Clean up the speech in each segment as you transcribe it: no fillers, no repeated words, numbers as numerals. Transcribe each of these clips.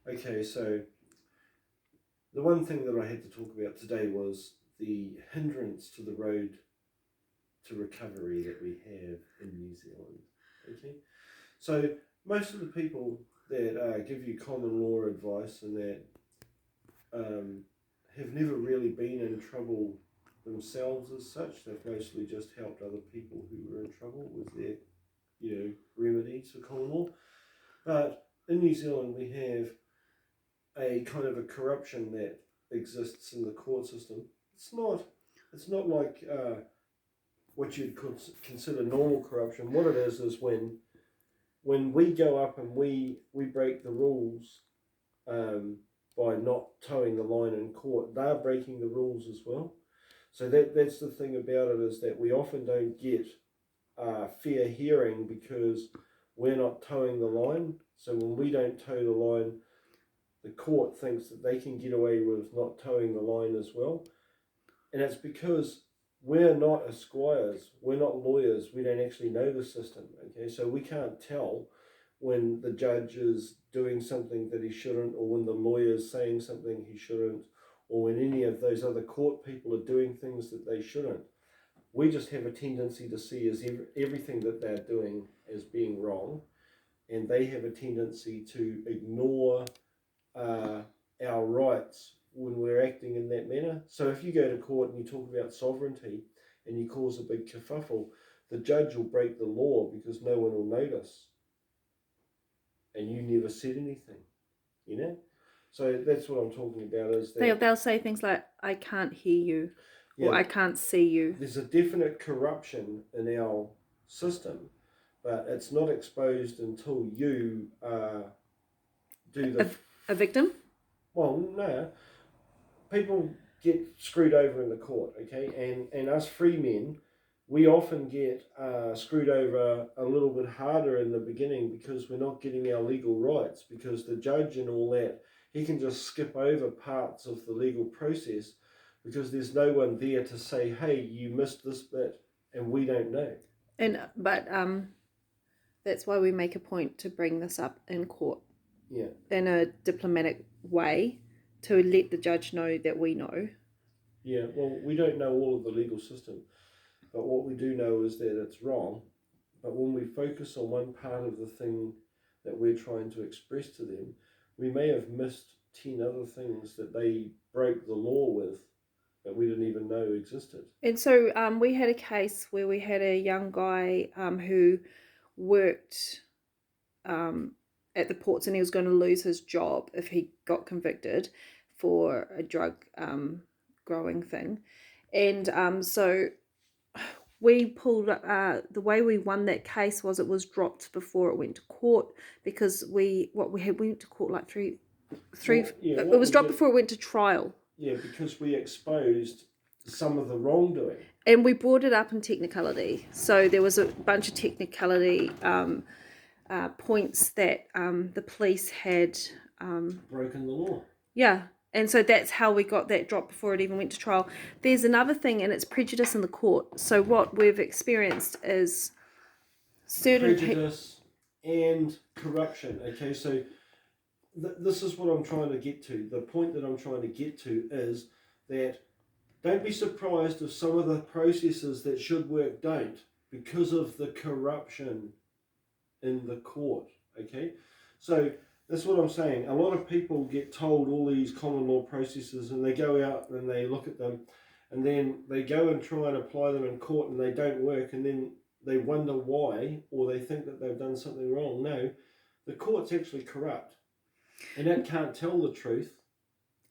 Okay, so the one thing that I had to talk about today was the hindrance to the road to recovery that we have in New Zealand. Okay, so most of the people that give you common law advice and that have never really been in trouble themselves as such. They've mostly just helped other people who were in trouble with their, remedies for common law. But in New Zealand, we have a kind of a corruption that exists in the court system. It's not like what you'd consider normal corruption. What it is when we go up and we break the rules by not towing the line in court, they're breaking the rules as well. So that's the thing about it, is that we often don't get fair hearing because we're not towing the line. So when we don't tow the line, the court thinks that they can get away with not towing the line as well. And it's because we're not esquires, we're not lawyers, we don't actually know the system. Okay, so we can't tell when the judge is doing something that he shouldn't, or when the lawyer's saying something he shouldn't, or when any of those other court people are doing things that they shouldn't. We just have a tendency to see as everything that they're doing as being wrong, and they have a tendency to ignore our rights when we're acting in that manner. So if you go to court and you talk about sovereignty and you cause a big kerfuffle, the judge will break the law because no one will notice. And you never said anything, So that's what I'm talking about, is that They'll say things like, I can't hear you, or I can't see you. There's a definite corruption in our system, but it's not exposed until you do a victim? Well, no. People get screwed over in the court, okay? And us free men, we often get screwed over a little bit harder in the beginning because we're not getting our legal rights, because the judge and all that, he can just skip over parts of the legal process because there's no one there to say, hey, you missed this bit, and we don't know. But that's why we make a point to bring this up in court. Yeah. In a diplomatic way, to let the judge know that we know. Yeah, well, we don't know all of the legal system, but what we do know is that it's wrong. But when we focus on one part of the thing that we're trying to express to them, we may have missed 10 other things that they broke the law with that we didn't even know existed. And so we had a case where we had a young guy who worked at the ports, and he was going to lose his job if he got convicted for a drug growing thing. And so we pulled the way we won that case was it was dropped before it went to court, because we went to court like three it was dropped before it went to trial. Yeah, because we exposed some of the wrongdoing. And we brought it up in technicality. So there was a bunch of technicality points that the police had broken the law. Yeah. And so that's how we got that drop before it even went to trial. There's another thing, and it's prejudice in the court. So what we've experienced is certain prejudice and corruption. Okay, so this is what I'm trying to get to. The point that I'm trying to get to is that don't be surprised if some of the processes that should work don't, because of the corruption in the court. Okay, so that's what I'm saying. A lot of people get told all these common law processes, and they go out and they look at them, and then they go and try and apply them in court, and they don't work, and then they wonder why, or they think that they've done something wrong. No, the court's actually corrupt, and it can't tell the truth.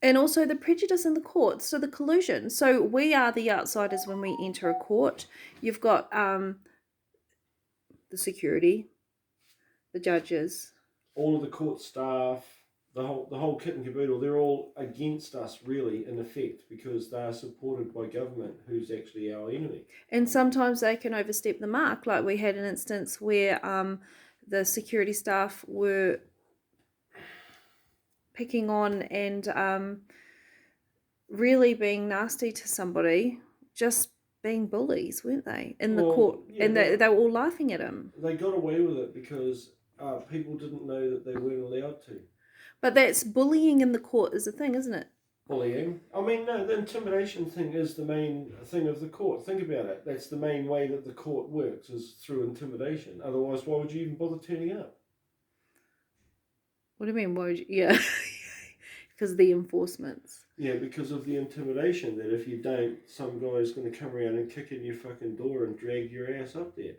And also the prejudice in the court, so the collusion. So we are the outsiders when we enter a court. You've got the security, the judges, all of the court staff, the whole kit and caboodle. They're all against us, really, in effect, because they are supported by government, who's actually our enemy. And sometimes they can overstep the mark. Like we had an instance where the security staff were picking on and really being nasty to somebody, just being bullies, weren't they, in the court? Yeah, and they were all laughing at him. They got away with it because people didn't know that they weren't allowed to. But that's bullying in the court is a thing, isn't it? Bullying. I mean, no, the intimidation thing is the main thing of the court. Think about it. That's the main way that the court works, is through intimidation. Otherwise, why would you even bother turning up? What do you mean? Why would you? Yeah. Because of the enforcements. Yeah, because of the intimidation, that if you don't, some guy's going to come around and kick in your fucking door and drag your ass up there.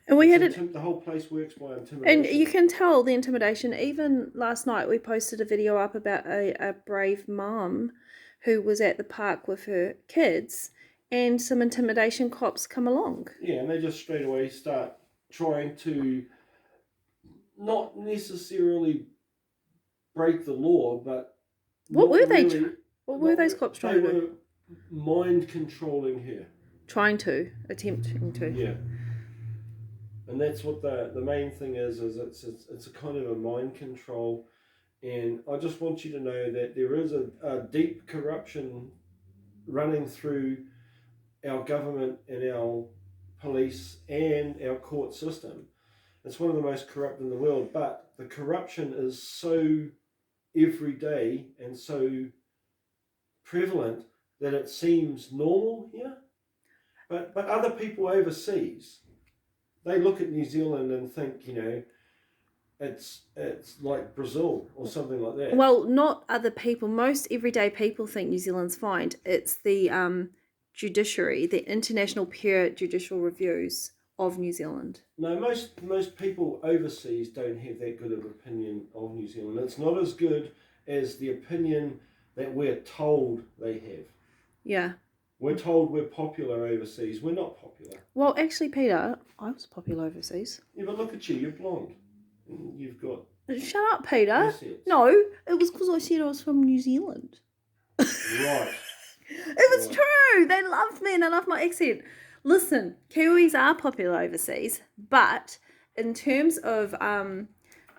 And we had the whole place works by intimidation. And you can tell the intimidation. Even last night we posted a video up about a brave mum who was at the park with her kids, and some intimidation cops come along. Yeah, and they just straight away start trying to not necessarily break the law, but what were they? Really, what were those cops trying to do? They were mind controlling her. Attempting to. Yeah. And that's what the main thing is it's a kind of a mind control. And I just want you to know that there is a deep corruption running through our government and our police and our court system. It's one of the most corrupt in the world, but the corruption is so everyday and so prevalent that it seems normal here. But other people overseas, they look at New Zealand and think, it's like Brazil or something like that. Well, not other people. Most everyday people think New Zealand's fine. It's the judiciary, the international peer judicial reviews of New Zealand. No, most people overseas don't have that good of opinion of New Zealand. It's not as good as the opinion that we're told they have. Yeah. We're told we're popular overseas. We're not popular. Well, actually, Peter, I was popular overseas. Yeah, but look at you. You're blonde. You've got... Shut up, Peter. Assets. No, it was because I said I was from New Zealand. Right. It was true. They loved me and they loved my accent. Listen, Kiwis are popular overseas, but in terms of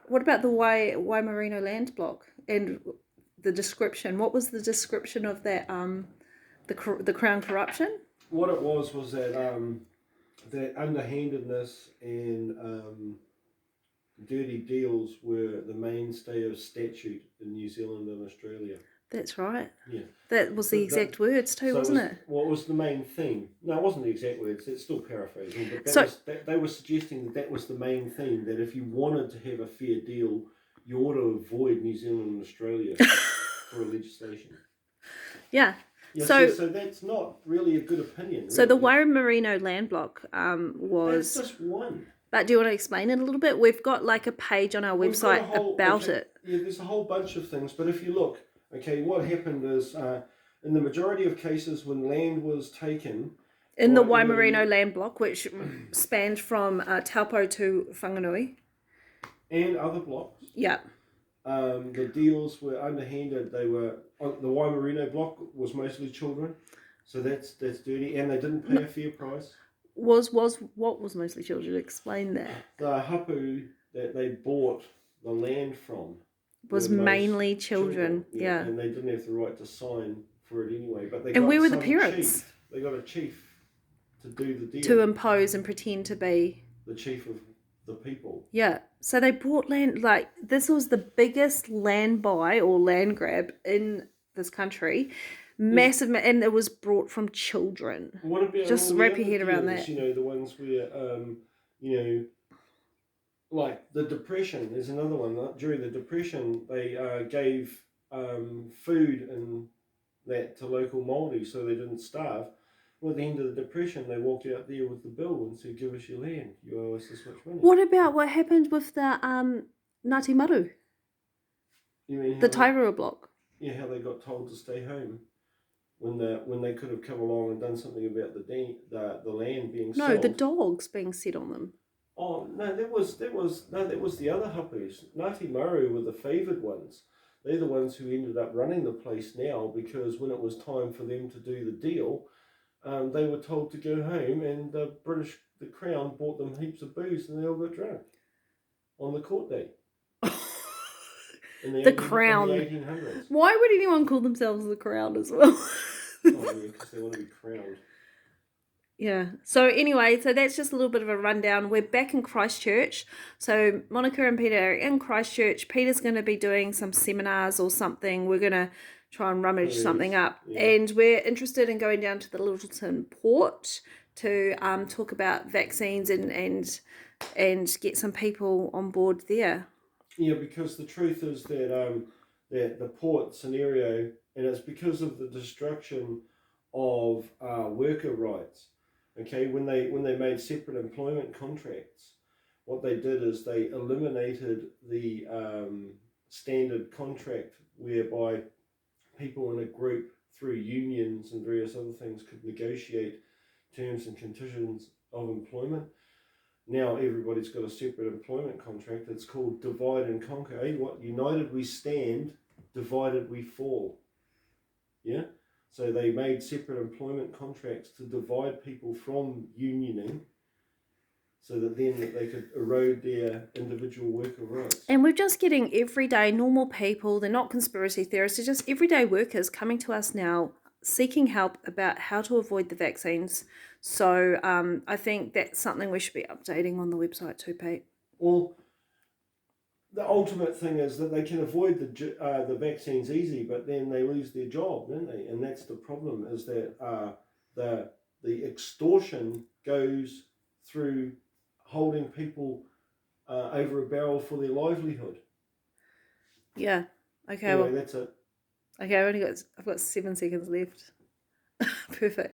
what about the Waimarino land block and the description? What was the description of that the Crown corruption? What it was that that underhandedness and dirty deals were the mainstay of statute in New Zealand and Australia. That's right. Yeah. That was the exact words too, wasn't it? What was the main theme? No, it wasn't the exact words. It's still paraphrasing, but they were suggesting that was the main theme, that if you wanted to have a fair deal, you ought to avoid New Zealand and Australia for a legislation. Yeah. Yeah, so that's not really a good opinion. So the Waimarino land block was... That's just one. But do you want to explain it a little bit? We've got like a page on our website about it. Yeah, there's a whole bunch of things, but if you look, what happened is in the majority of cases when land was taken... In the Waimarino land block, which spanned from Taupo to Whanganui. And other blocks. Yeah. The deals were underhanded. They were... The Waimarino block was mostly children, so that's dirty, and they didn't pay a fair price. What was mostly children? Explain that. The hapu that they bought the land from was mainly children. Yeah. And they didn't have the right to sign for it anyway. But and where were the parents? Chief. They got a chief to do the deal. To impose and pretend to be the chief of the people. Yeah. So they bought land, like this was the biggest land buy or land grab in this country. Massive, and it was brought from children. What about just wrap your head around that? The ones where, like the Depression. There's another one. During the Depression, they gave food and that to local Māori so they didn't starve. Well, at the end of the Depression, they walked out there with the bill and said, "Give us your land. You owe us this much money." What about what happened with the Ngāti Maru? You mean the Tairua block? Yeah, how they got told to stay home when they could have come along and done something about the land being sold. No, the dogs being set on them. Oh no, that was the other hapus. Ngāti Maru were the favoured ones. They're the ones who ended up running the place now, because when it was time for them to do the deal, they were told to go home, and the Crown bought them heaps of booze, and they all got drunk on the court day. The Crown. In the 1800s. Why would anyone call themselves the Crown as well? Oh, yeah, because they want to be crowned. Yeah. So anyway, so that's just a little bit of a rundown. We're back in Christchurch. So Monica and Peter are in Christchurch. Peter's going to be doing some seminars or something. We're going to try and rummage something up. Yeah. And we're interested in going down to the Littleton port to talk about vaccines and get some people on board there. Yeah, because the truth is that the port scenario, and it's because of the destruction of worker rights. Okay, when they made separate employment contracts, what they did is they eliminated the standard contract whereby people in a group through unions and various other things could negotiate terms and conditions of employment. Now everybody's got a separate employment contract. It's called divide and conquer. Eh? What? United we stand, divided we fall. Yeah? So they made separate employment contracts to divide people from unioning so that then they could erode their individual worker rights. And we're just getting everyday normal people, they're not conspiracy theorists, they're just everyday workers coming to us now seeking help about how to avoid the vaccines. So I think that's something we should be updating on the website too, Pete. Well, the ultimate thing is that they can avoid the vaccines easy, but then they lose their job, don't they? And that's the problem, is that the extortion goes through holding people over a barrel for their livelihood. Yeah. Okay. Anyway, well, that's it. okay. I've got 7 seconds left. Perfect.